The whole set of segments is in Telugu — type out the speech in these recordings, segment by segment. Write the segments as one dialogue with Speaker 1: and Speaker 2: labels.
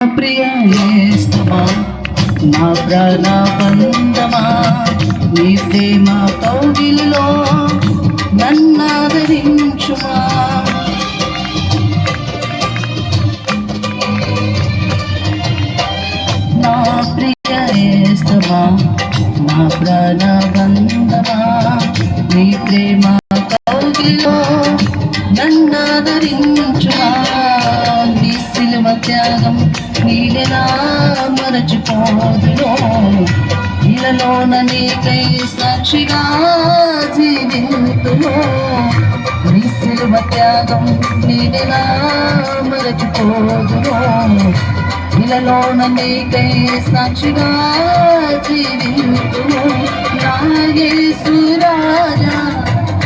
Speaker 1: ప్రియ యేస్తమా నా ప్రాణబంధమా నీ ప్రేమ కౌగిలిలో నన్నాదరించుమా నా ప్రియ యేస్తమా నా ప్రాణబంధమా నీ ప్రేమ కౌగిలిలో నన్నాదరించుమా నీ సిలువ త్యాగం నీడెలా మరచిపోదులో ఇలలోన నీకై సాక్షిగా జీవింతులో నీ సిలువ త్యాగం నీడెలా మరచిపోదులో ఇలలోన నీకై సాక్షిగా జీవింతులో నా యేసు రాజా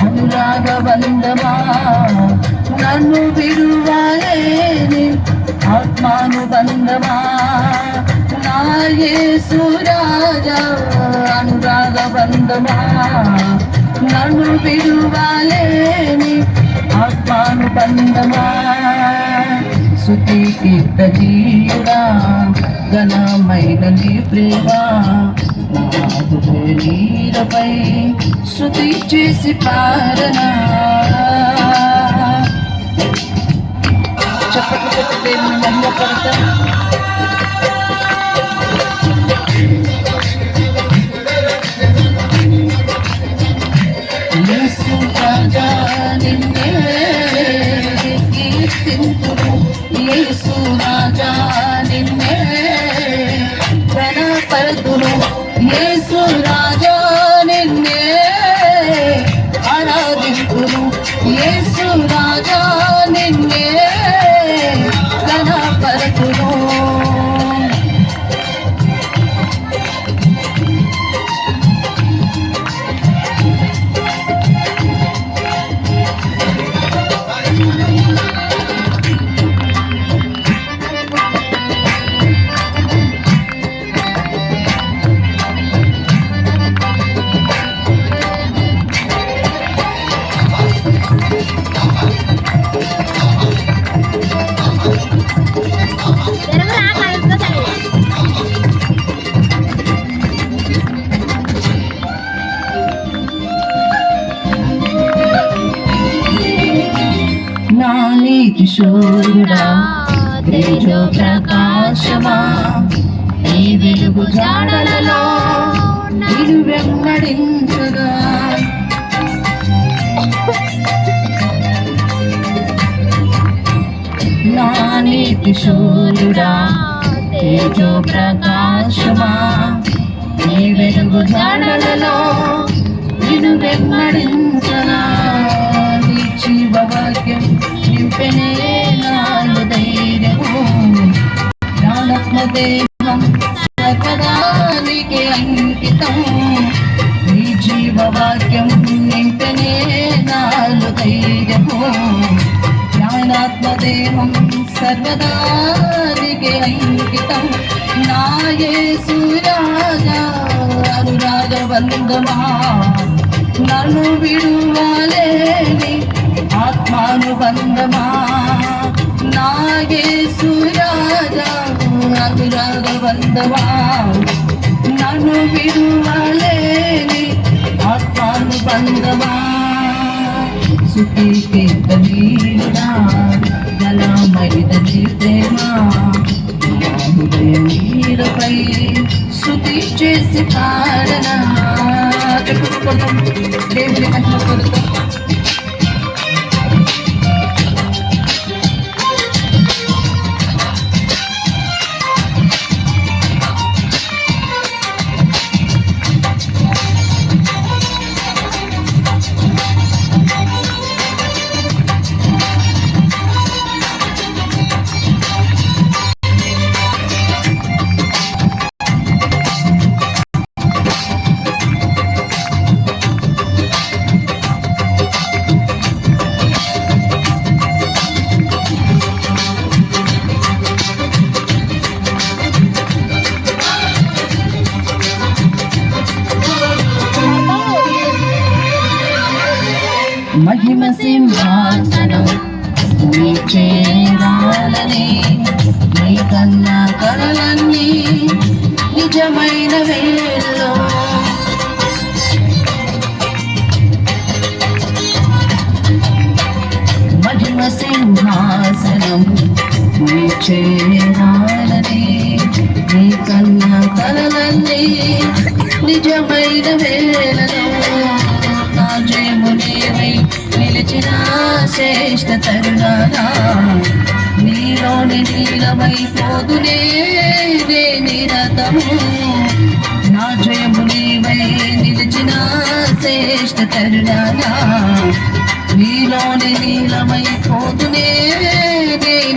Speaker 1: అనురాగ బంధమా నన్ను విడువలేని ఆత్మానుబంధమా నా యేసు రాజా అనురాగ బంధమా నన్ను విడువలేని ఆత్మానుబంధమా స్తుతి కీర్తనీయుడా ఘనమైన నీ ప్రేమ నీరపై శృతి చేసి పారనా చప్పట్లు కొట్టి దేవుని మహిమపడతా యేసు రాజా నిన్నే కీర్తింతును యేసు రాజా నిన్నే ఘనపరతును యేసు రాజా నిన్నే ఆరాధింతును యేసు రాజా నిన్నే ఘనపరతును కిషోరుడా తేజో ప్రకాశమా ఈ వెలుగు జాడలలో నిన్ను వెంబడించగా నా కిషోరుడా తేజో ప్రకాశమా ఈ వెలుగు జాడలలో నిన్ను వెంబడించగా నీ జీవవాక్యం నింపెనే నాలో ధైర్యము ప్రాణాత్మదేహం సర్వదా నీకే అంకితం నీ జీవవాక్యం నింపెనే నాలో ధైర్యము ప్రాణాత్మదేహం సర్వదా నీకే అంకితం నా యేసు రాజా అనురాగ బంధమా నన్ను విడువలేని ఆత్మానుబంధమా నా యేసు రాజా అనురాగ బంధమా నన్ను విడువలేని ఆత్మానుబంధమా స్తుతి కీర్తనీయుడా ఘనమైన నీ ప్రేమ హృదయ నీరపై స్తుతి చేసి పాడనా చెప్పుకుందాం దేవుని మహిమ కొడుతాం మహిమ సింహాసనం నీ చేరాలని నీ కన్నా నిజమైన వేళలో మహిమ సింహాసనం నీ చేరాలని నీ కన్న కలలన్నీ నిజమైన వేళలో నా జయము నీవై నిలిచిన శ్రేష్ఠ తరుణానా నీలోని నీలమైపోదునే నిరతము నా జయము నీవై నిలిచిన శ్రేష్ఠ తరుణానా నీలోని నీలమైపోదునే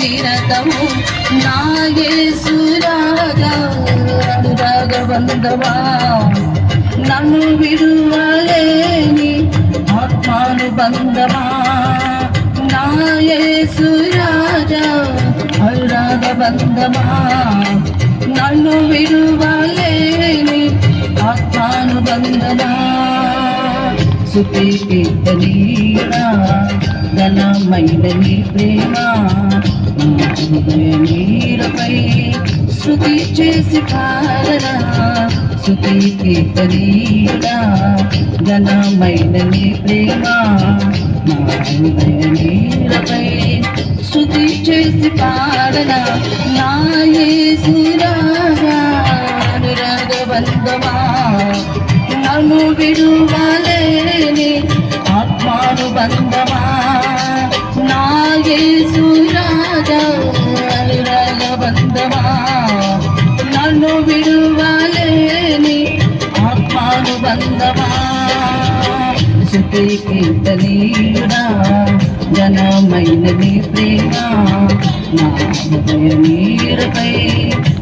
Speaker 1: నిరతము నా యేసు రాగా అనురాగ బంధవా నన్ను విడువలేని ఆత్మానుబంధమా నా యేసు రాజా అనురాగ బంధమా నన్ను విడువలేని ఆత్మానుబంధమా స్తుతి కీర్తనీయుడా ఘనమైన నీ ప్రేమ నా హృదయ నీడపై స్తుతి చేసి పాడనా స్తుతి కీర్తనీయుడా ఘనమైన నీ ప్రేమ నా హృదయ నీడపై స్తుతి చేసి పాడనా నా యేసు రాగా అనురాగ బంధమా నన్ను విడువలేని ఆత్మానుబంధమా నా యేసు రాజా అనురాగ బంధమా నన్ను విడువలేని ఆత్మానుబంధమా స్తుతి కీర్తనీయుడా ఘనమైన నీ ప్రేమ నా హృదయ నీడపై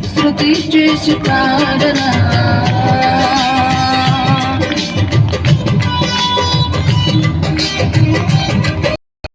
Speaker 1: స్తుతి చేసి పాడనా